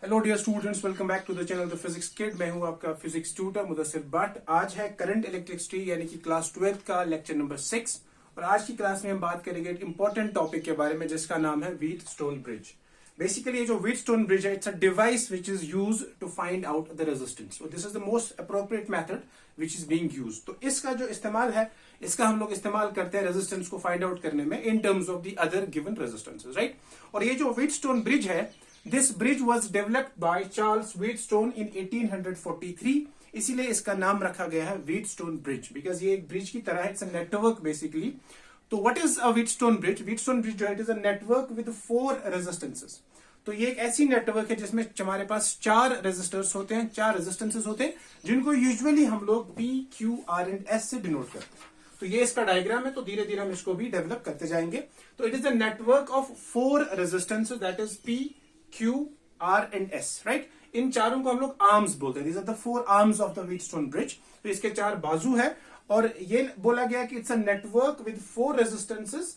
Hello dear students, welcome back to the channel the physics kid. मैं हूं आपका physics tutor Mudassir Bhatt. आज है करंट इलेक्ट्रिसिटी यानी कि क्लास 12 का लेक्चर नंबर 6 और आज की क्लास में हम बात करेंगे एक इंपॉर्टेंट टॉपिक के बारे में जिसका नाम है व्हीटस्टोन ब्रिज। बेसिकली ये जो व्हीटस्टोन ब्रिज है, it's a device which is used to find out the resistance. So this is the most appropriate method which is being used. तो इसका जो इस्तेमाल है, इसका हम लोग इस्तेमाल करते हैं रेजिस्टेंस को फाइंड आउट करने में इन terms of the other given resistances, right. और ये जो व्हीटस्टोन ब्रिज है, This bridge was developed by Charles Wheatstone in 1843। इसीलिए इसका नाम रखा गया है Wheatstone Bridge, बिकॉज ये एक ब्रिज की तरह है, इट्स अ नेटवर्क बेसिकली। तो what is a Wheatstone Bridge? Wheatstone Bridge जो है, it is a network with 4 resistances. तो ये एक ऐसी नेटवर्क है जिसमें हमारे पास 4 रेजिस्टर्स होते हैं, 4 रेजिस्टेंसेस होते हैं, जिनको यूजुअली हम लोग P, Q, R and S से डिनोट करते हैं। तो ये इसका डायग्राम है, तो धीरे धीरे हम इसको भी डेवलप करते जाएंगे। तो it is a network of 4 resistances, that is P, Q, R and S, right. इन चारों को हम लोग आर्म्स बोलते हैं। These are the 4 arms of the Wheatstone Bridge। तो इसके 4 बाजू है और ये बोला गया कि it's a network with 4 resistances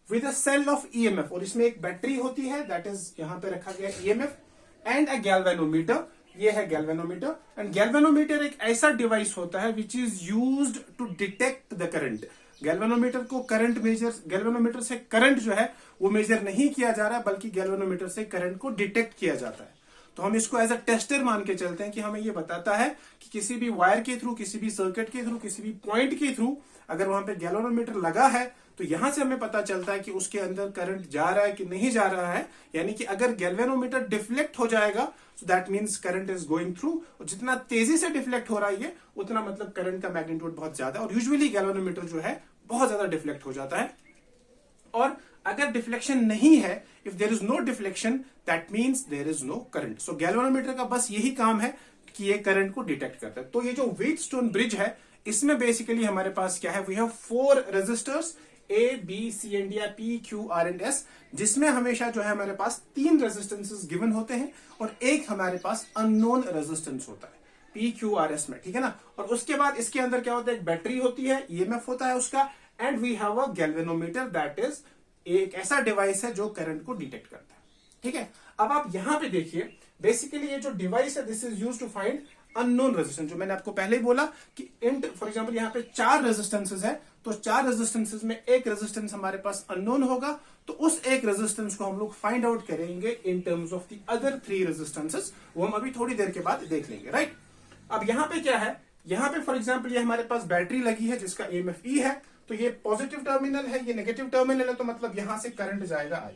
with a cell of EMF। और इसमें एक बैटरी होती है, दैट इज यहां पे रखा गया EMF एंड अ गैल्वेनोमीटर। ये है गैल्वेनोमीटर। एंड गैल्वेनोमीटर एक ऐसा डिवाइस होता है which is used to detect the current. Galvanometer को करंट मेजर, गैल्वेनोमीटर से करंट जो है वो मेजर नहीं किया जा रहा है, बल्कि गैल्वेनोमीटर से करंट को डिटेक्ट किया जाता है। तो हम इसको एज अ टेस्टर मान के चलते हैं कि हमें ये बताता है कि किसी भी वायर के थ्रू, किसी भी सर्किट के थ्रू, किसी भी पॉइंट के थ्रू अगर वहां पे गैल्वेनोमीटर लगा है तो यहां से हमें पता चलता है कि उसके अंदर करंट जा रहा है कि नहीं जा रहा है। यानी कि अगर गैल्वेनोमीटर डिफ्लेक्ट हो जाएगा so that means current is going through. और जितना तेजी से डिफ्लेक्ट हो रहा है उतना मतलब करंट का मैग्नीट्यूड बहुत ज्यादा। और यूजुअली गैल्वेनोमीटर जो है बहुत ज्यादा डिफ्लेक्ट हो जाता है। और अगर डिफ्लेक्शन नहीं है, if there is no deflection, that means there is no current. So galvanometer का बस यही काम है कि ये करंट को डिटेक्ट करता है। तो ये जो व्हीटस्टोन ब्रिज है, इसमें बेसिकली हमारे पास क्या है, we have 4 resistors A, B, C and D, P, Q, R and S, जिसमें हमेशा जो है हमारे पास 3 रेजिस्टेंसेस गिवन होते हैं और एक हमारे पास अननोन रेजिस्टेंस होता है P, Q, R, S में, ठीक है ना। और उसके बाद इसके अंदर क्या होता है, एक बैटरी होती है, EMF होता है उसका, and we have a galvanometer, that is एक ऐसा डिवाइस है जो करंट को डिटेक्ट करता है, ठीक है। अब आप यहां पे देखिए, बेसिकली ये जो डिवाइस है, this is used to find unknown resistance. जो मैंने आपको पहले ही बोला कि इंट फॉर एग्जांपल यहाँ पे 4 रेजिस्टेंसेस है, तो 4 रेजिस्टेंसेस में एक रेजिस्टेंस हमारे पास अननोन होगा, तो उस एक रेजिस्टेंस को हम लोग फाइंड आउट करेंगे इन terms of the other 3 resistances. वो हम अभी थोड़ी देर के बाद देख लेंगे, राइट। अब यहाँ पे क्या है, यहाँ पे फॉर एग्जाम्पल ये हमारे पास बैटरी लगी है जिसका EMF E है। तो ये पॉजिटिव टर्मिनल है, ये नेगेटिव टर्मिनल है, तो मतलब यहां से करंट जाएगा I,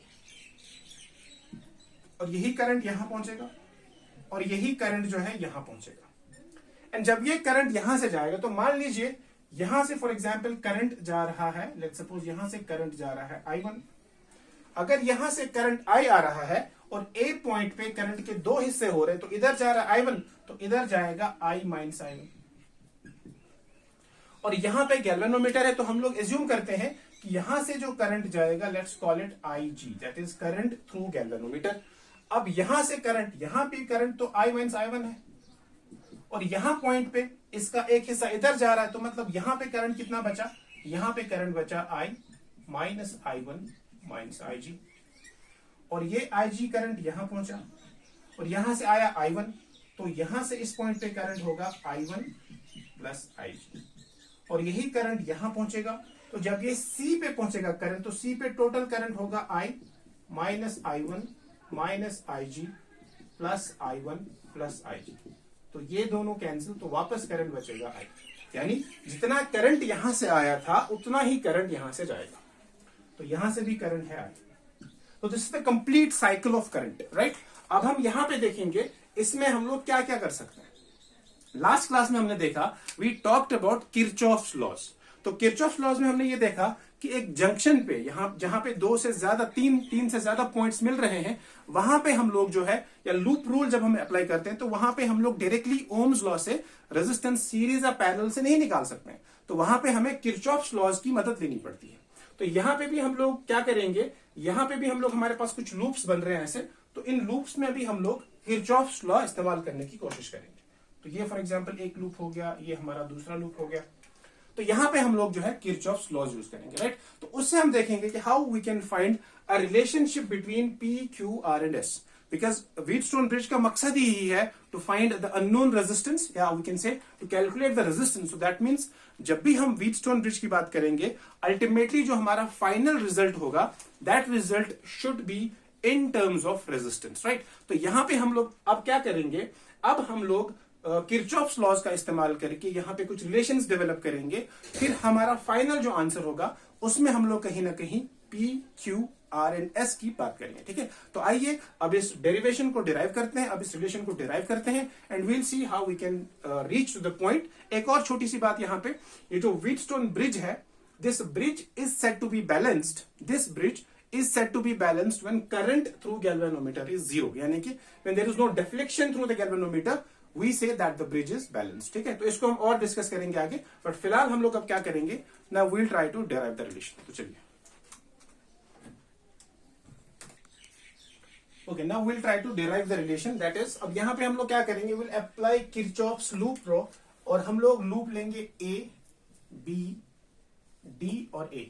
और यही करंट यहां पहुंचेगा और यही करंट जो है यहां पहुंचेगा। एंड जब ये करंट यहां से जाएगा, तो मान लीजिए यहां से फॉर एग्जाम्पल करंट जा रहा है, लेट्स सपोज यहां से करंट जा रहा है I1। अगर यहां से करंट I आ रहा है और A पॉइंट पे करंट के 2 हिस्से हो रहे हैं, तो इधर जा रहा है I1, तो इधर जाएगा I माइनस I1। और यहां पे गैल्वेनोमीटर है, तो हम लोग एज्यूम करते हैं कि यहां से जो करंट जाएगा, let's call it IG, that is current through galvanometer. अब यहां से करंट, यहां पे करंट तो I माइनस I1 है, और यहां पॉइंट पे इसका एक हिस्सा इधर जा रहा है, तो मतलब यहां पे करंट कितना बचा, यहां पे करंट बचा I minus I1 minus IG। और ये IG करंट यहां पहुंचा और यहां से आया I1, तो यहां से इस पॉइंट पे करंट होगा I1 प्लस IG, और यही करंट यहां पहुंचेगा। तो जब ये C पे पहुंचेगा करंट, तो C पे टोटल करंट होगा I minus I1 minus IG plus I1 plus IG। तो ये दोनों कैंसिल, तो वापस करंट बचेगा I। यानी जितना करंट यहां से आया था उतना ही करंट यहां से जाएगा, तो यहां से भी करंट है I। तो this is the complete cycle of current, right. अब हम यहां पे देखेंगे इसमें हम लोग क्या क्या कर सकते हैं। लास्ट क्लास में हमने देखा, we talked about Kirchhoff's laws. तो किरचॉफ्स लॉज में हमने ये देखा कि एक जंक्शन पे, यहां जहां पे 2 से ज्यादा, 3 से ज्यादा पॉइंट्स मिल रहे हैं, वहां पे हम लोग जो है, या लूप रूल जब हम अप्लाई करते हैं, तो वहां पे हम लोग डायरेक्टली ओम्स लॉ से रेजिस्टेंस सीरीज या पैरेलल से नहीं निकाल सकते हैं। तो वहां पे हमें किरचॉफ्स लॉज की मदद लेनी पड़ती है। तो यहां पे भी हम लोग क्या करेंगे, यहां पे भी हम लोग, हमारे पास कुछ लूप्स बन रहे हैं ऐसे, तो इन लूप्स में भी हम लोग किरचॉफ्स लॉ इस्तेमाल करने की कोशिश करेंगे। तो ये फॉर एग्जांपल एक लूप हो गया, ये हमारा दूसरा लूप हो गया। तो यहां पे हम लोग जो है किरचॉफ्स लॉज यूज करेंगे, राइट। तो उससे हम देखेंगे कि how we can find a relationship between P, Q, R and S। Because Wheatstone bridge का मकसद ही यही है to find the unknown resistance, या we can say to calculate the resistance. So that means जब भी हम व्हीटस्टोन ब्रिज की बात करेंगे, अल्टीमेटली जो हमारा फाइनल रिजल्ट होगा, that result should be in terms of resistance, right. तो यहां पे हम लोग अब क्या करेंगे, अब हम लोग किरचॉफ्स लॉज का इस्तेमाल करके यहाँ पे कुछ रिलेशंस डेवलप करेंगे. फिर हमारा फाइनल जो आंसर होगा उसमें हम लोग कहीं ना कहीं P, Q, R and S की बात करेंगे. ठीक है, तो आइए अब इस डेरिवेशन को डिराइव करते हैं, अब इस रिलेशन को डिराइव करते हैं and we'll see how we can reach to the point. एक और छोटी सी बात यहाँ पे, ये जो व्हीटस्टोन ब्रिज है, this bridge is said to be balanced, this bridge is said to be balanced when current through galvanometer is zero, यानी कि when there is no deflection through the galvanometer we say that the bridge is balanced. ठीक है, तो इसको हम और discuss करेंगे आगे, बट फिलहाल हम लोग अब क्या करेंगे, now we'll try to derive the relation. तो चलिए, okay, now we'll try to derive the relation. That is, अब यहाँ पे हम लोग क्या करेंगे, we'll apply Kirchhoff's loop law और हम लोग लूप लेंगे A, B, D और A.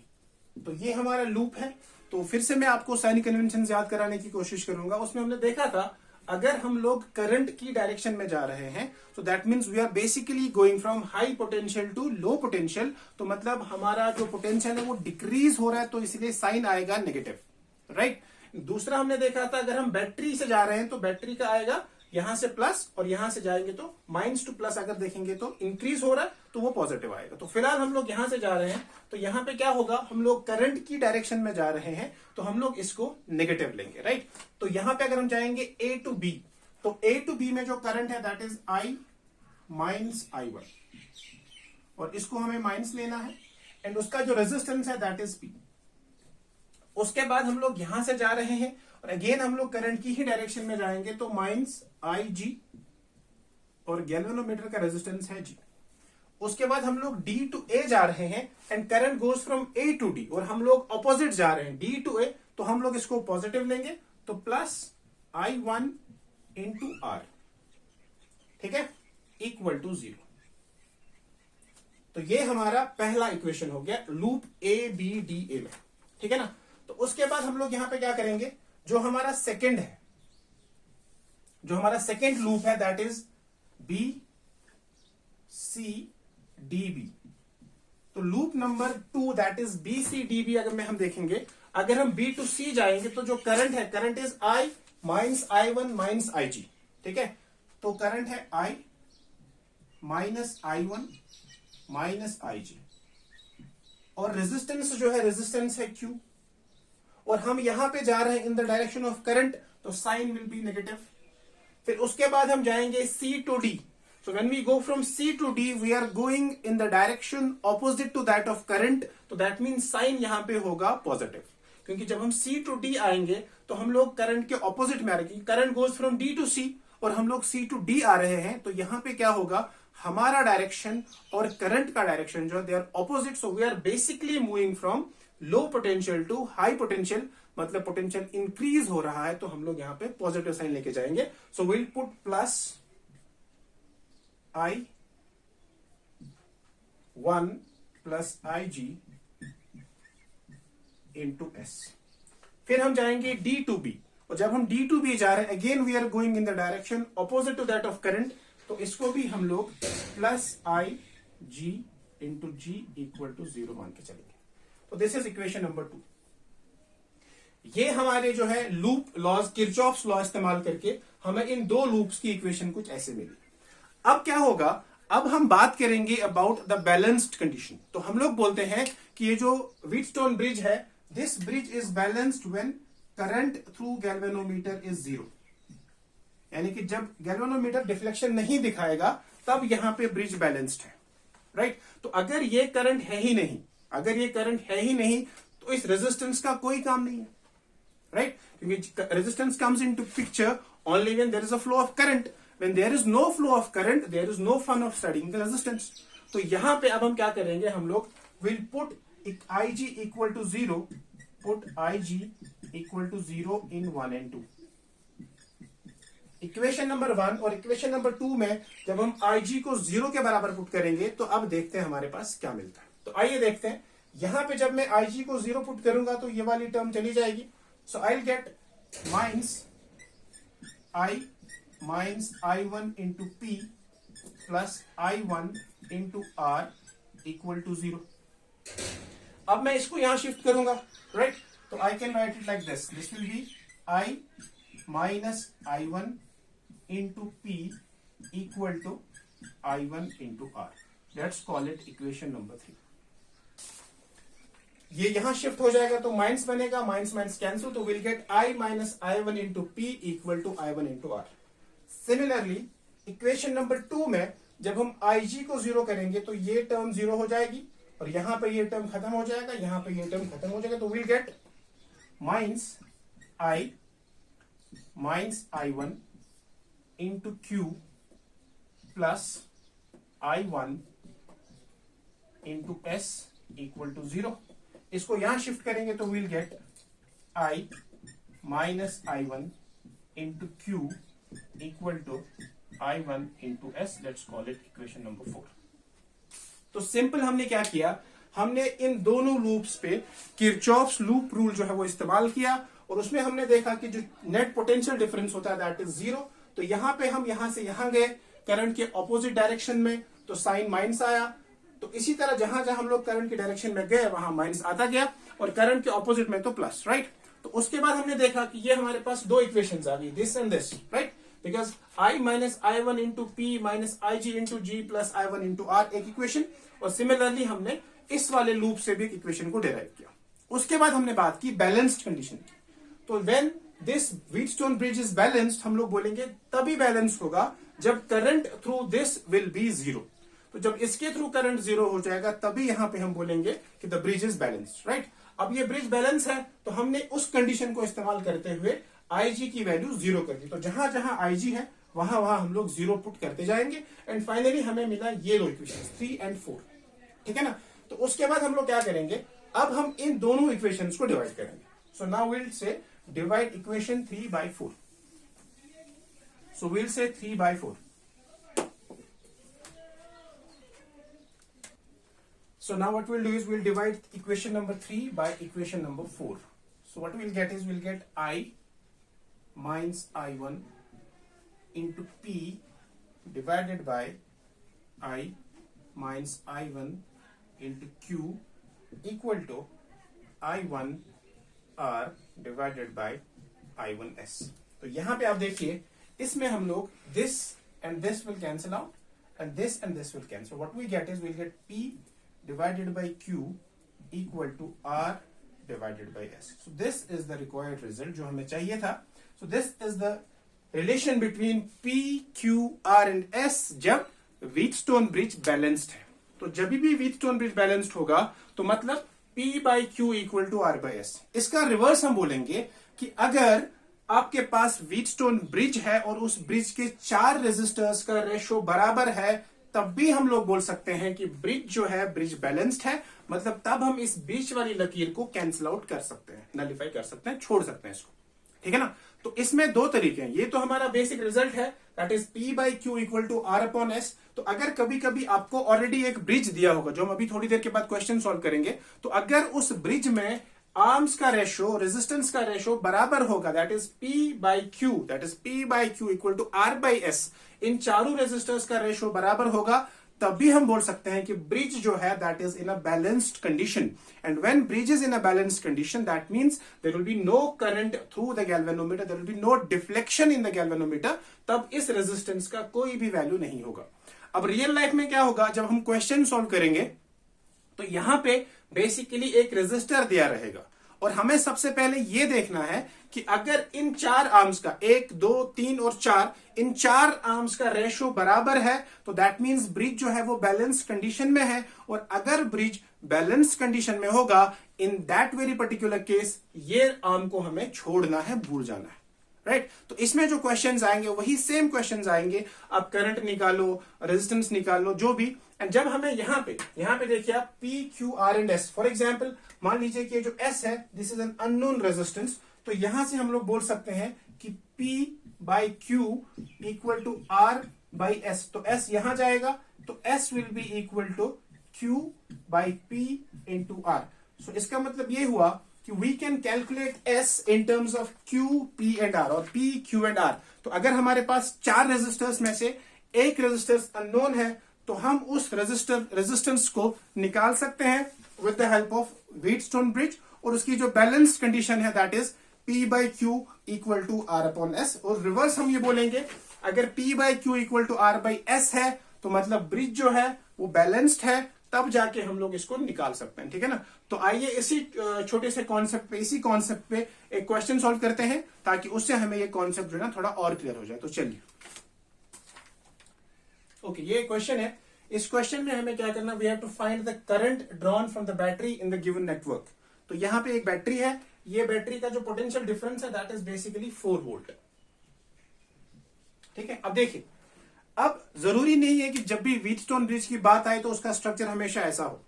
तो ये हमारा लूप है. तो फिर से मैं आपको साइन कन्वेंशन याद कराने की कोशिश करूंगा. उसमें हमने देखा था अगर हम लोग करंट की डायरेक्शन में जा रहे हैं तो that means we are basically going from high potential to low potential. तो मतलब हमारा जो पोटेंशियल है वो डिक्रीज हो रहा है, तो इसलिए साइन आएगा नेगेटिव, राइट. दूसरा हमने देखा था अगर हम बैटरी से जा रहे हैं तो बैटरी का आएगा यहां से प्लस और यहां से जाएंगे तो माइनस टू प्लस. अगर देखेंगे तो इंक्रीज हो रहा है तो वो पॉजिटिव आएगा. तो फिलहाल हम लोग यहां से जा रहे हैं तो यहां पे क्या होगा, हम लोग करंट की डायरेक्शन में जा रहे हैं तो हम लोग इसको नेगेटिव लेंगे, राइट. तो यहां पे अगर हम जाएंगे A टू B, तो A टू B में जो करंट है that is I minus I1 और इसको हमें माइनस लेना है एंड उसका जो रेजिस्टेंस है दैट इज P. उसके बाद हम लोग यहां से जा रहे हैं और अगेन हम लोग करंट की ही डायरेक्शन में जाएंगे तो माइनस IG और गैल्वेनोमीटर का रेजिस्टेंस है G. उसके बाद हम लोग D टू A जा रहे हैं and current goes from A to D और हम लोग ऑपोजिट जा रहे हैं D टू A, तो हम लोग इसको पॉजिटिव लेंगे तो प्लस I1 इंटू R, ठीक है, इक्वल टू 0. तो ये हमारा पहला इक्वेशन हो गया लूप ABDA में, ठीक है ना. तो उसके बाद हम लोग यहां पे क्या करेंगे, जो हमारा सेकंड है, जो हमारा सेकंड लूप है दैट इज BCDB. तो loop number 2 that is BCDB अगर हम देखेंगे, अगर हम B टू C जाएंगे तो जो करंट है, current is I minus I1 minus IG, ठीक है. तो करंट है I minus I1 minus IG और रेजिस्टेंस जो है, रेजिस्टेंस है Q और हम यहां पे जा रहे हैं in the direction of current, तो साइन विल बी नेगेटिव. फिर उसके बाद हम जाएंगे C to D. So when we go from C to D, we are going in the direction opposite to that of current. तो that means sign यहां पे होगा पॉजिटिव, क्योंकि जब हम C to D आएंगे तो हम लोग करंट के ऑपोजिट में आ रहे हैं. Current goes from D to C और हम लोग C टू D आ रहे हैं, तो यहां पे क्या होगा, हमारा डायरेक्शन और करंट का डायरेक्शन जो है they are opposite. So we are basically moving from low potential to high potential, मतलब पोटेंशियल इंक्रीज हो रहा है, तो हम लोग यहां पे पॉजिटिव साइन लेके जाएंगे. So will put plus I1 plus IG into S. फिर हम जाएंगे D टू B और जब हम D टू B जा रहे हैं again we are going in the direction opposite to that of current, तो इसको भी हम लोग plus IG into G equal to 0 मान के चलेंगे. तो दिस इज इक्वेशन नंबर 2. ये हमारे जो है लूप लॉज, किरचॉफ्स लॉ इस्तेमाल करके हमें इन दो लूप्स की इक्वेशन कुछ ऐसे मिली. अब क्या होगा, अब हम बात करेंगे अबाउट द बैलेंस्ड कंडीशन. तो हम लोग बोलते हैं कि ये जो व्हीटस्टोन ब्रिज है, this bridge is balanced when current through galvanometer is 0. यानी कि जब गैल्वेनोमीटर डिफ्लेक्शन नहीं दिखाएगा तब यहां पे ब्रिज बैलेंस्ड है, राइट. तो अगर ये करंट है ही नहीं, अगर ये करंट है ही नहीं तो इस रेजिस्टेंस का कोई काम नहीं है, राइट. क्योंकि resistance comes into picture only when there is a flow of current. When there is no flow of current, there is no fun of studying the resistance. तो यहां पे अब हम क्या करेंगे, हम लोग will put IG equal to 0, put IG equal to 0 in 1 and 2. Equation number 1 और इक्वेशन नंबर 2 में जब हम IG को 0 के बराबर पुट करेंगे तो अब देखते हैं हमारे पास क्या मिलता है. तो आइए देखते हैं. यहां पे जब मैं IG को 0 पुट करूंगा तो ये वाली टर्म चली जाएगी. So I will get minus I minus I1 into P plus I1 into R equal to 0। अब मैं इसको यहां शिफ्ट करूंगा, राइट? तो I can write it like this will be I minus I1 into P equal to I1 into R। Let's call it equation number 3। ये यहां shift हो जाएगा तो माइनस बनेगा, माइनस माइनस कैंसिल, तो will get I minus I1 into P equal to I1 into R। Similarly equation number 2 में जब हम IG को 0 करेंगे तो ये टर्म 0 हो जाएगी और यहां पे ये टर्म खत्म हो जाएगा, यहां पे ये टर्म खत्म हो जाएगा, तो will get minus I minus I1 into Q plus I1 into S equal to 0। इसको यहां शिफ्ट करेंगे तो will get I minus I1 into Q equal to I1 into S। Let's call it equation number 4। तो simple हमने क्या किया, हमने इन दोनों लूप्स पे किरचॉफ्स लूप रूल जो है वो इस्तेमाल किया और उसमें हमने देखा कि जो नेट पोटेंशियल डिफरेंस होता है दैट इज 0। तो यहां पे हम यहां से यहां गए करंट के ऑपोजिट डायरेक्शन में, तो साइन माइनस आया। तो इसी तरह जहां जहां हम लोग करंट की डायरेक्शन में गए वहां माइनस आता गया और करंट के ऑपोजिट में तो प्लस, राइट? तो उसके बाद हमने देखा कि ये हमारे पास दो इक्वेशंस आ गई, this and this, right? Because I minus I1 into P minus IG into G plus I1 into R एक इक्वेशन, और सिमिलरली हमने इस वाले लूप से भी एक इक्वेशन को डिराइव किया। उसके बाद हमने बात की बैलेंस्ड कंडीशन की। तो when this Wheatstone bridge is balanced, हम लोग बोलेंगे तभी बैलेंस होगा जब current through this will B 0। तो जब इसके थ्रू करंट 0 हो जाएगा तभी यहां पे हम बोलेंगे कि the bridge is balanced, right? अब ये ब्रिज बैलेंस है तो हमने उस कंडीशन को इस्तेमाल करते हुए IG की वैल्यू 0 कर दी। तो जहां जहां IG है वहां वहां हम लोग 0 पुट करते जाएंगे एंड फाइनली हमें मिला ये दो इक्वेशन 3 एंड 4, ठीक है ना? तो उसके बाद हम लोग क्या करेंगे, अब हम इन दोनों इक्वेशंस को डिवाइड करेंगे। So now will say divide equation 3 by 4। So will say 3 by 4। So now what we'll do is we'll divide equation number 3 by equation number 4. So what we'll get is we'll get I minus I1 into P divided by I minus I1 into Q equal to I1 R divided by I1 S। तो यहां पे आप देखिए इसमें हम लोग this and this will cancel out and this will cancel। What we get is we'll get P divided by Q equal to R divided by S। So this is the required result जो हमें चाहिए था। So this is the relation between P, Q, R and S जब Wheatstone bridge balanced है। तो जब भी Wheatstone bridge balanced होगा तो मतलब P by Q equal to R by S। इसका रिवर्स हम बोलेंगे कि अगर आपके पास Wheatstone bridge है और उस ब्रिज के 4 रेजिस्टर्स का रेशो बराबर है, तब भी हम लोग बोल सकते हैं कि ब्रिज जो है ब्रिज बैलेंस्ड है। मतलब तब हम इस बीच वाली लकीर को कैंसिल आउट कर सकते हैं, नलिफाई कर सकते हैं, छोड़ सकते हैं इसको, ठीक है ना? तो इसमें दो तरीके हैं। ये तो हमारा बेसिक रिजल्ट है that is P by Q equal to R upon S। तो अगर कभी कभी आपको ऑलरेडी एक ब्रिज दिया होगा जो हम अभी थोड़ी देर के बाद क्वेश्चन सॉल्व करेंगे, तो अगर उस ब्रिज में आर्म्स का रेशो, रेजिस्टेंस का रेशो बराबर होगा that is P by Q equal to R by S, इन चारों रेजिस्टर्स का रेशो बराबर होगा, तभी हम बोल सकते हैं कि ब्रिज जो है that is in a balanced condition. And when bridge is in a balanced condition that means there will be no current through the galvanometer, there will be no deflection in the galvanometer, तब इस resistance का कोई भी value नहीं होगा। अब real life में क्या होगा, जब हम क्वेश्चन सॉल्व करेंगे तो यहां पे बेसिकली एक रेजिस्टर दिया रहेगा और हमें सबसे पहले यह देखना है कि अगर इन 4 आर्म्स का 1, 2, 3 और 4, इन 4 आर्म्स का रेशो बराबर है तो दैट मींस ब्रिज जो है वो बैलेंस कंडीशन में है। और अगर ब्रिज बैलेंस कंडीशन में होगा in that very particular case ये आर्म को हमें छोड़ना है, भूल जाना है, राइट? तो इसमें जो क्वेश्चंस आएंगे वही सेम क्वेश्चंस आएंगे। आप करंट निकालो, रेजिस्टेंस निकालो, जो भी। एंड जब हमें यहां पे देखिए आप P, Q, R and S, for example मान लीजिए कि जो S है this is an unknown resistance, तो यहां से हम लोग बोल सकते हैं कि P by Q equal to R by S। तो S यहां जाएगा तो S will be equal to Q by P into R। So इसका मतलब ये हुआ कि we can calculate S in terms of Q P and R और पी क्यू एंड आर। तो अगर हमारे पास 4 रेजिस्टर्स में से एक रेजिस्टेंस अननोन है तो हम उस रेजिस्टेंस को निकाल सकते हैं with the help of Wheatstone bridge, और उसकी जो बैलेंस कंडीशन है that is P by Q equal to R upon S. और रिवर्स हम ये बोलेंगे, अगर P by Q equal to R by S है तो मतलब ब्रिज जो है वो बैलेंस्ड है, तब जाके हम लोग इसको निकाल सकते हैं। ठीक है ना। तो आइए इसी छोटे से कॉन्सेप्ट पे, इसी कॉन्सेप्ट पे एक क्वेश्चन सॉल्व करते हैं ताकि उससे हमें ये कॉन्सेप्ट जो है ना थोड़ा और क्लियर हो जाए। तो चलिए ओके, ये क्वेश्चन है। इस क्वेश्चन में हमें क्या करना, we have to find the current drawn from the battery in the given network. तो यहां पे एक बैटरी है, ये बैटरी का जो पोटेंशियल डिफरेंस है दैट इज बेसिकली 4 वोल्ट। ठीक है। अब देखिए, अब जरूरी नहीं है कि जब भी व्हीटस्टोन ब्रिज की बात आए तो उसका स्ट्रक्चर हमेशा ऐसा हो।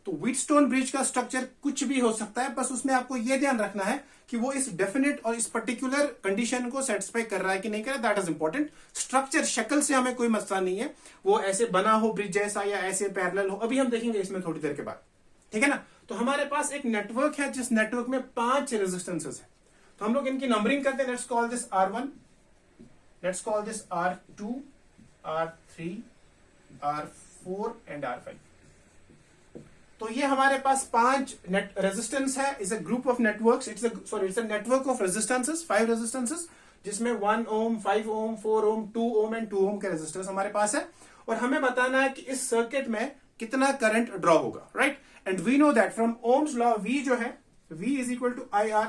तो व्हीटस्टोन ब्रिज का स्ट्रक्चर कुछ भी हो सकता है, बस उसमें आपको यह ध्यान रखना है कि वो इस डेफिनेट और इस पर्टिकुलर कंडीशन को सेटिस्फाई कर रहा है कि नहीं कर रहा है, दैट इज इंपॉर्टेंट। स्ट्रक्चर शक्ल से हमें कोई मसला नहीं है, वो ऐसे बना हो ब्रिज जैसा या ऐसे पैरेलल हो, अभी हम देखेंगे इसमें थोड़ी देर के बाद। ठीक है ना। तो हमारे पास एक नेटवर्क है जिस नेटवर्क में 5 रेजिस्टेंसेस है। तो हम लोग इनकी नंबरिंग करते हैं। Let's call this R1, let's call this R2, R3, R4 and R5। तो ये हमारे पास 5 रेजिस्टेंस है, is a group of networks, it's a network of resistances, 5 resistances, जिसमें 1 ओम, 5 ओम, 4 ओम, 2 ओम एंड 2 ओम के रेजिस्टेंस हमारे पास है। और हमें बताना है कि इस सर्किट में कितना करंट ड्रॉ होगा, right. And we know that from Ohm's law, V जो है, V is equal to IR।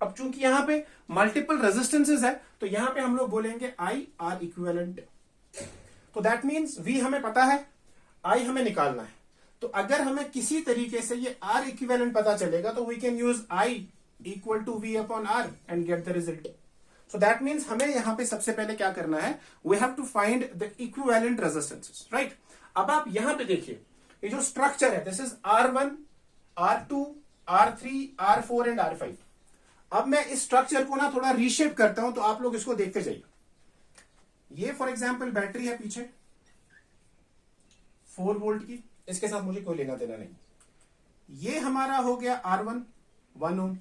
अब चूंकि यहां पे मल्टीपल रेजिस्टेंसेस है तो यहां पे हम लोग बोलेंगे IR इक्विवेलेंट। तो दैट मीन्स V हमें पता है, I हमें निकालना है। तो अगर हमें किसी तरीके से ये R इक्विवेलेंट पता चलेगा तो we can use I equal to V upon R and get the result. So that means हमें यहां पे सबसे पहले क्या करना है, we have to find the equivalent resistances, right. अब आप यहां पे देखिए, ये जो स्ट्रक्चर है, this is R1, R2, R3, R4 and R5। अब मैं इस स्ट्रक्चर को ना थोड़ा रीशेप करता हूं, तो आप लोग इसको देखते जाइए। ये फॉर एग्जांपल बैटरी है पीछे 4 वोल्ट की, इसके साथ मुझे कोई लेना देना नहीं। ये हमारा हो गया R1, 1 ओम।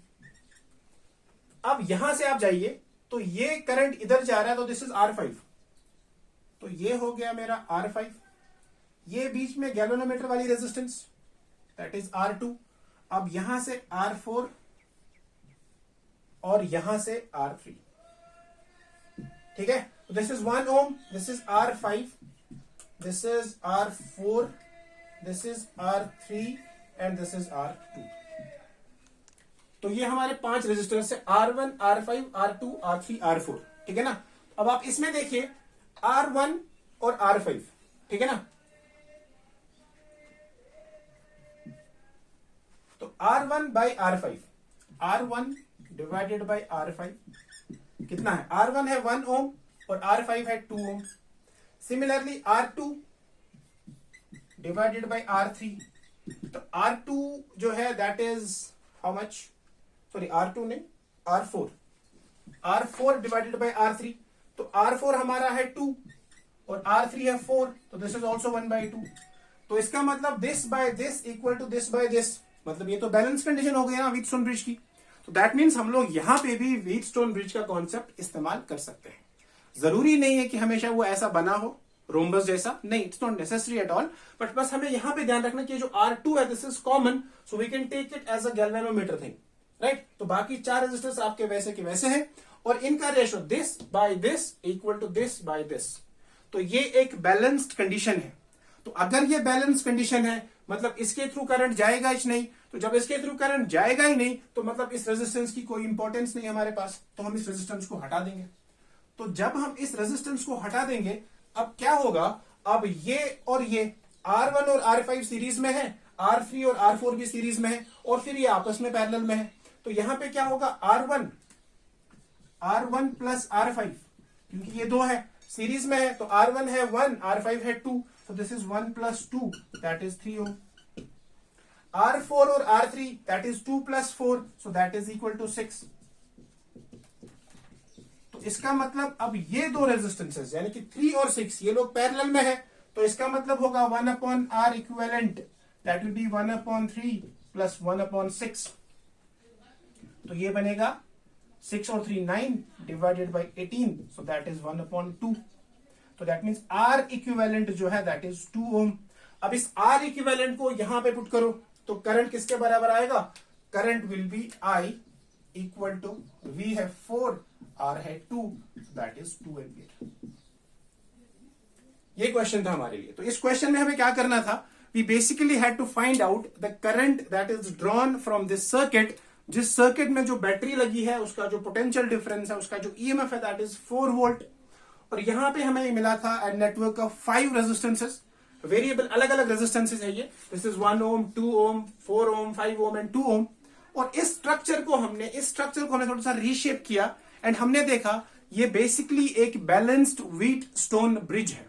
अब यहां से आप जाइए तो ये करंट इधर जा रहा है, तो दिस इज R5। तो ये हो गया मेरा R5। ये बीच में गैल्वेनोमीटर वाली रेजिस्टेंस दैट इज R2। अब यहां से R4 और यहां से R3। ठीक है। तो this is 1 ohm, this is R5, this is R4, this is R3 and this is R2। तो ये हमारे 5 रेजिस्टेंस है, R1, R5, R2, R3, R4। ठीक है ना। अब आप इसमें देखिए R1 और R5, ठीक है ना। तो R1 by R5, R1 divided by R5 कितना है, R1 है 1 ओम और R5 है 2 ओम। Similarly R2 divided by R3, तो R2 जो है that is how much, sorry R2 नहीं, R4, R4 divided by R3, तो R4 हमारा है 2 और R3 है 4, तो दिस इज ऑल्सो 1/2। तो इसका मतलब this by this equal to this by this, मतलब ये तो बैलेंस कंडीशन हो गई ना व्हीटस्टोन ब्रिज की। तो दैट मीन्स हम लोग यहां पे भी व्हीटस्टोन ब्रिज का कॉन्सेप्ट इस्तेमाल कर सकते हैं। जरूरी नहीं है कि हमेशा वो ऐसा बना हो रोम्बस जैसा, नहीं, it's not necessary at all. But बस हमें यहां पे ध्यान रखना कि जो R2 है this is common, so we can take it as a galvanometer thing, right. तो बाकी 4 रेजिस्टर्स आपके वैसे के वैसे हैं और इनका ratio this by this equal to this by this. तो ये एक बैलेंस्ड कंडीशन है। तो अगर ये बैलेंस कंडीशन है मतलब इसके थ्रू करंट जाएगा ही नहीं, तो जब इसके थ्रू करंट जाएगा ही नहीं तो मतलब इस रेजिस्टेंस की कोई इंपॉर्टेंस नहीं हमारे पास, तो हम इस रेजिस्टेंस को हटा देंगे। तो जब हम इस रेजिस्टेंस को हटा देंगे, अब क्या होगा, अब ये और ये R1 और R5 सीरीज में है, R3 और R4 भी सीरीज में है और फिर ये आपस में पैरेलल में है। तो यहां पे क्या होगा, R1 प्लस R5, क्योंकि ये 2 है सीरीज में है, तो R1 है 1, R5 है 2, so this is 1 plus 2 that is 3 ohm। R4 और R3 that is 2 plus 4, so that is equal to 6। तो इसका मतलब अब ये 2 रेजिस्टेंसेस यानी कि 3 और 6 ये लोग पैरेलल में है, तो इसका मतलब होगा 1/R equivalent that will B 1/3 plus 1/6। तो ये बनेगा 6 और 3 9 divided by 18, so that is 1/2. तो दैट मीन्स आर इक्विवेलेंट जो है दैट इज 2 ओम. अब इस आर इक्विवेलेंट को यहां पे पुट करो तो करंट किसके बराबर आएगा? Current will be I equal to V है 4, आर है 2, दैट इज 2 एम्पियर. ये क्वेश्चन था हमारे लिए. तो इस क्वेश्चन में हमें क्या करना था? We basically had to find out the current that is drawn from this circuit. जिस सर्किट में जो बैटरी लगी है उसका जो पोटेंशियल डिफरेंस है, उसका जो ईएमएफ है दैट इज 4 वोल्ट. और यहां पे हमें मिला था a network of 5 resistances, variable अलग अलग रेजिस्टेंसेस है ये. This is 1 ohm, 2 ohm, 4 ohm, 5 ohm and 2 ohm. और इस स्ट्रक्चर को हमने थोड़ा सा रीशेप किया एंड हमने देखा ये बेसिकली एक बैलेंस्ड व्हीटस्टोन ब्रिज है.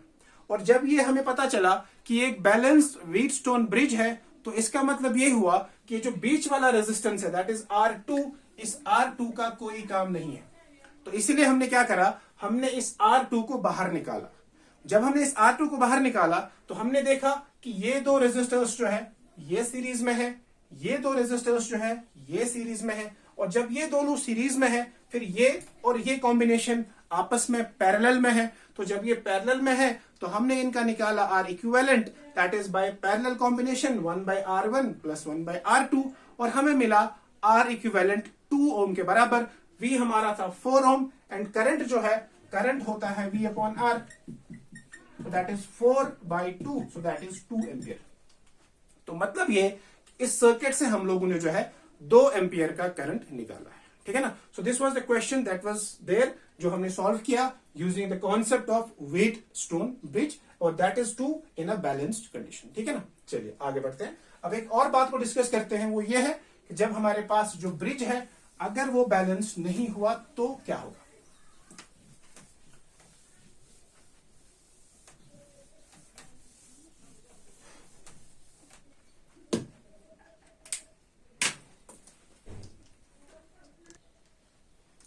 और जब ये हमें पता चला कि एक बैलेंस्ड व्हीटस्टोन ब्रिज है तो इसका मतलब ये हुआ कि जो बीच वाला रेजिस्टेंस है दैट इज R2, इस R2 का कोई काम नहीं है. तो इसीलिए हमने क्या करा? हमने इस R2 को बाहर निकाला. जब हमने इस R2 को बाहर निकाला तो हमने देखा कि ये दो रेजिस्टर्स जो है ये सीरीज में है, ये दो रेजिस्टर्स जो है ये सीरीज में है. और जब ये दोनों सीरीज में है फिर ये और ये कॉम्बिनेशन आपस में पैरेलल में है. तो जब ये पैरेलल में है तो हमने इनका निकाला R equivalent, that is by parallel combination 1/R1 plus 1/R2 और हमें मिला R इक्विवेलेंट 2 ओम के बराबर. V हमारा था 4 ओम एंड करंट जो है करंट होता है V upon R, so that is 4/2, so that is 2 ampere. तो मतलब ये इस सर्किट से हम लोगों ने जो है 2 एम्पियर का करंट निकाला है. ठीक है ना? So this was the question that was there, जो हमने सॉल्व किया using the concept of Wheatstone bridge, और that is too in a balanced condition. ठीक है ना? चलिए आगे बढ़ते हैं. अब एक और बात को डिस्कस करते हैं, वो ये है कि जब हमारे पास जो ब्रिज है अगर वो बैलेंस नहीं हुआ तो क्या होगा.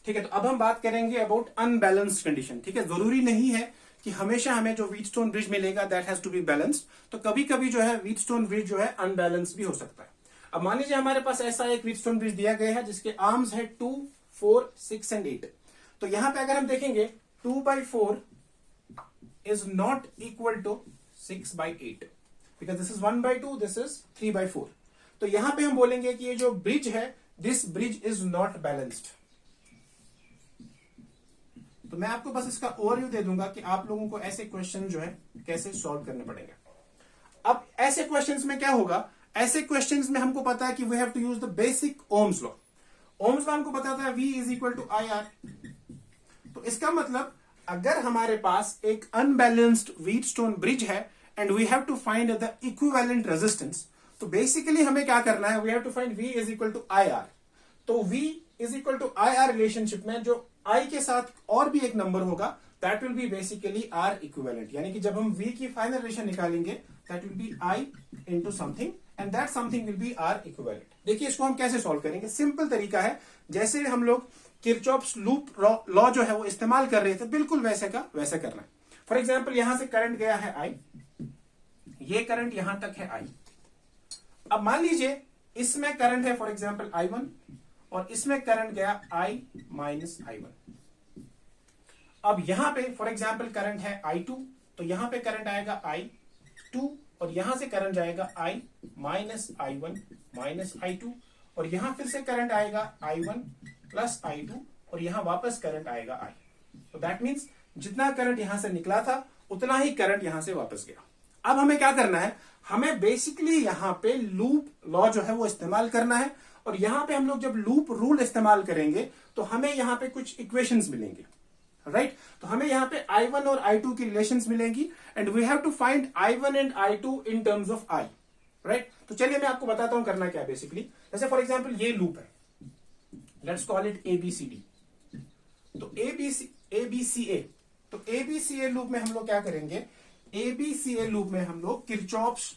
ठीक है, तो अब हम बात करेंगे अबाउट अनबैलेंस्ड कंडीशन. ठीक है, जरूरी नहीं है कि हमेशा हमें जो व्हीटस्टोन ब्रिज मिलेगा that has to be balanced. तो कभी कभी जो है व्हीटस्टोन ब्रिज जो है अनबैलेंस भी हो सकता है. अब मान लीजिए हमारे पास ऐसा एक व्हीटस्टोन ब्रिज दिया गया है जिसके आर्म्स है 2, 4, 6 एंड 8. तो यहां पे अगर हम देखेंगे 2/4 is not equal to 6/8 because this is 1/2, this is 3/4. तो यहां पे हम बोलेंगे कि ये जो ब्रिज है this bridge is not balanced. तो मैं आपको बस इसका ओवरव्यू दे दूंगा कि आप लोगों को ऐसे क्वेश्चन जो है कैसे सॉल्व करने पड़ेंगे. अब ऐसे क्वेश्चंस में क्या होगा? ऐसे क्वेश्चंस में हमको पता है कि we have to use the basic Ohm's law. Ohm's law हमको पता था V is equal to IR. तो इसका मतलब अगर हमारे पास एक अनबैलेंस्ड व्हीटस्टोन ब्रिज है and we have to find the equivalent resistance, तो बेसिकली हमें क्या करना है? We have to find V is equal to IR. तो V is equal to IR relationship में जो I के साथ और भी एक नंबर होगा that will be basically R equivalent. यानी कि जब हम V की फाइनल रिलेशन निकालेंगे that will be I into something and that something will be R equivalent. देखिए इसको हम कैसे सॉल्व करेंगे. सिंपल तरीका है, जैसे हम लोग किरचॉफ्स लूप लॉ जो है वो इस्तेमाल कर रहे थे बिल्कुल वैसे का वैसा करना है. फॉर एग्जाम्पल यहां से करंट गया है I, ये करंट यहां तक है I. अब मान लीजिए इसमें करंट है फॉर एग्जाम्पल I1 और इसमें करंट गया I माइनस I1. अब यहां पे फॉर एग्जाम्पल करंट है I2, तो यहां पे करंट आएगा I2 और यहां से करंट जाएगा I minus I1 minus I2 और यहां फिर से करंट आएगा I1 प्लस I2 और यहां वापस करंट आएगा I. तो दैट मीन्स जितना करंट यहां से निकला था उतना ही करंट यहां से वापस गया. अब हमें क्या करना है? हमें बेसिकली यहां पे लूप लॉ जो है वो इस्तेमाल करना है. और यहां पे हम लोग जब लूप रूल इस्तेमाल करेंगे तो हमें यहां पे कुछ इक्वेशंस मिलेंगे. राइट, तो हमें यहां पे I1 और I2 की रिलेशंस मिलेंगी and we have to find I1 and I2 in terms of I. Right, तो चलिए मैं आपको बताता हूं करना क्या है. बेसिकली जैसे फॉर एग्जांपल ये लूप है, लेट्स कॉल इट ABCD. तो ABCA, तो ABCA लूप में हम लोग क्या करेंगे? ABCA लूप में हम लोग किरचॉफ्स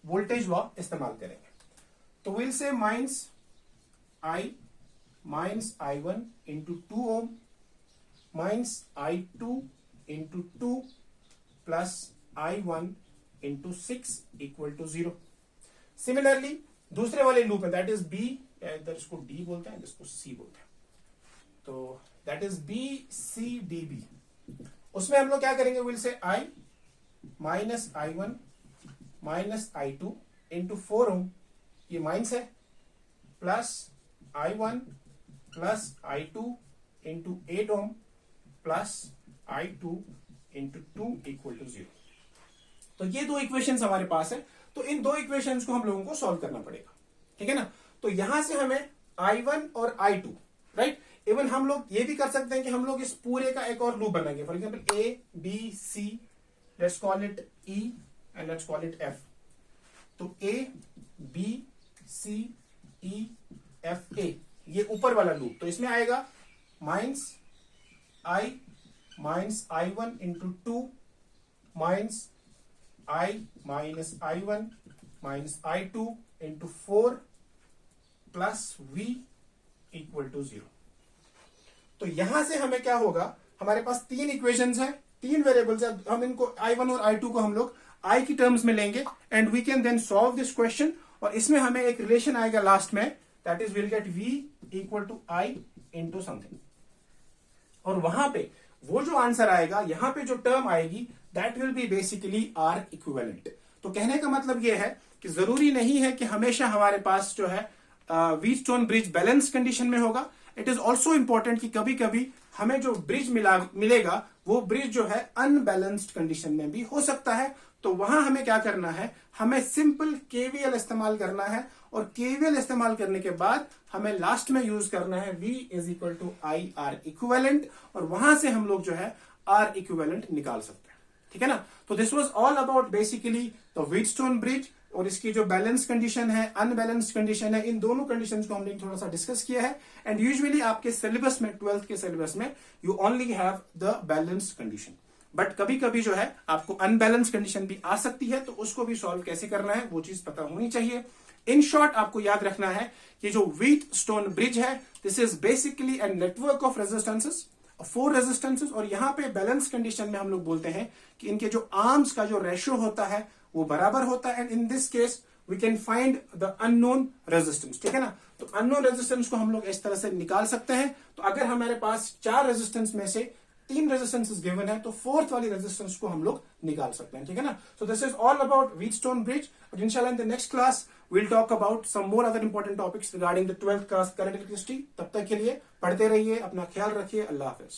वोल्टेज लॉ इस्तेमाल करेंगे. तो will say minus I minus I1 into 2 ohm minus I2 into 2 plus I1 into 6 equal to 0. Similarly दूसरे वाले लूप है दैट इज या इधर इसको डी बोलते हैं, इसको सी बोलते हैं। तो that is B C D B. उसमें हम लोग क्या करेंगे, will say I minus I one minus I two into 4 ohm, ये माइनस है, plus I one plus I two into 8 ohm plus I two into 2 equal to 0। तो ये दो इक्वेशंस हमारे पास है, तो इन दो इक्वेशंस को हम लोगों को सॉल्व करना पड़ेगा, ठीक है ना। तो यहां से हमें I1 और I2, राइट। इवन हम लोग ये भी कर सकते हैं कि हम लोग इस पूरे का एक और लूप बनाएंगे। For example A B C, let's call it E and let's call it F। तो A B C E F A, ये ऊपर वाला लूप, तो इसमें आएगा minus I one into 2 minus I minus I one minus I two into 4 plus V equal to 0। तो यहां से हमें क्या होगा, हमारे पास 3 इक्वेशंस है, 3 वेरिएबल्स है, हम इनको I1 और I2 को हम लोग I की टर्म्स में लेंगे and we can then solve this question. और इसमें हमें एक रिलेशन आएगा लास्ट में, that is will get V equal to I into something. और वहां पे वो जो आंसर आएगा, यहां पे जो टर्म आएगी, that will be basically R equivalent. तो कहने का मतलब ये है कि जरूरी नहीं है कि हमेशा हमारे पास जो है व्हीटस्टोन ब्रिज बैलेंस कंडीशन में होगा। इट इज ऑल्सो इंपॉर्टेंट कि कभी कभी हमें जो ब्रिज मिलेगा वो ब्रिज जो है अनबैलेंस्ड कंडीशन में भी हो सकता है। तो वहां हमें क्या करना है, हमें सिंपल केवीएल इस्तेमाल करना है, और केवीएल इस्तेमाल करने के बाद हमें लास्ट में यूज करना है V is equal to I R equivalent, और वहां से हम लोग जो है आर इक्विवेलेंट निकाल सकते हैं, ठीक है ना। तो this was all about basically the Wheatstone bridge, और इसकी जो बैलेंस कंडीशन है, अनबैलेंस्ड कंडीशन है, इन दोनों कंडीशंस को हमने थोड़ा सा डिस्कस किया है। एंड यूजुअली आपके सिलेबस में, 12th के सिलेबस में, you only have the balanced condition, but कभी कभी जो है आपको अनबैलेंस कंडीशन भी आ सकती है, तो उसको भी सॉल्व कैसे करना है वो चीज पता होनी चाहिए। इन शॉर्ट आपको याद रखना है कि जो व्हीटस्टोन ब्रिज है, this is basically A network of resistances, 4 resistances, और यहां पे बैलेंस कंडीशन में हम लोग बोलते हैं कि इनके जो आर्म्स का जो रेशियो होता है वो बराबर होता है। And in this case we can find the unknown resistance, ठीक है ना। तो अननोन रेजिस्टेंस को हम लोग इस तरह से निकाल सकते हैं। तो अगर हमारे पास 4 रेजिस्टेंस में से 3 रेजिस्टेंसेस गिवन है, तो 4th वाली रेजिस्टेंस को हम लोग निकाल सकते हैं, ठीक है ना। So this is all about Wheatstone bridge, but इंशाल्लाह in the next class we'll talk about some more other important topics regarding the 12th class current electricity। तब तक के लिए पढ़ते रहिए, अपना ख्याल रखिए, अल्लाह हाफिज।